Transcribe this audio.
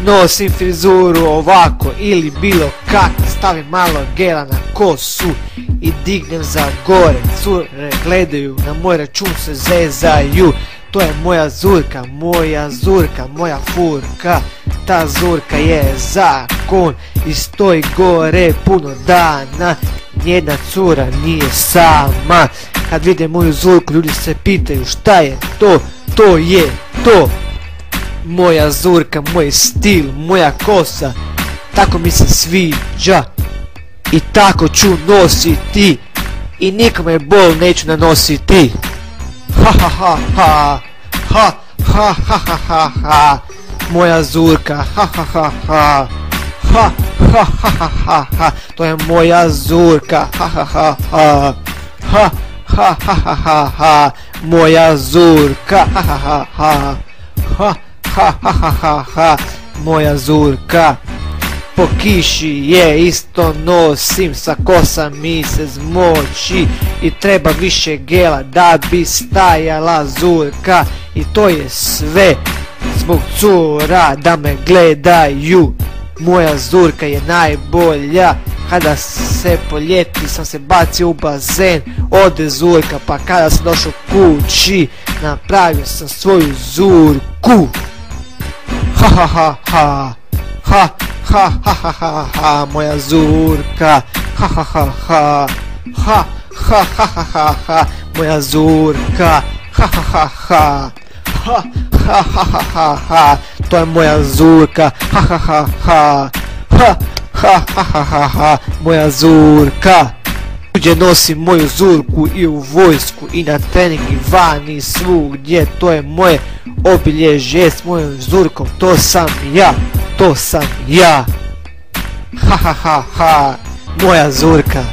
Nosim frizuru ovako ili bilo kak, stavim malo gela na kosu i dignem za gore. Cure gledaju, na moj račun se zezaju. To je moja zurka, moja furka. Ta zurka je zakon i stoji gore puno dana. Nijedna cura nije sama. Kad vide moju zurku, ljudi se pitaju šta je to. To je to. Moja zurka, moj stil, moja kosa. Tako mi se sviđa i tako ću nositi i nikome bol neću nanositi. Ha ha ha ha. Ha ha ha ha ha ha. Moja zurka. Ha ha ha ha. Ha ha ha ha ha ha. To je moja zurka. Ha ha ha ha. Ha ha ha ha ha ha. Moja zurka. Ha ha ha ha. Ha ha ha ha ha ha. Moja zurka. Po kiši je isto nosim, sa kosa mi se zmoči i treba više gela da bi stajala zurka. I to je sve zbog cura da me gledaju. Moja zurka je najbolja. Kada se po ljeti sam se bacio u bazen, ode zurka, pa kada sam došao kući napravio sam svoju zurku. Ha ha ha ha. Ha ha ha ha ha ha. Moja zurka. Ha ha ha ha. Ha ha ha ha ha ha. Moja zurka. Ha ha ha ha. Ha ha ha ha ha ha. To je moja zurka. Ha ha ha ha. Ha ha ha ha ha ha. Moja zurka. Tuđe nosim moju zurku i u vojsku i na trening i van i svugdje. To je moje obilježje s mojom zurkom. To sam ja. To sam ja. Ha ha ha ha. Moja zurka.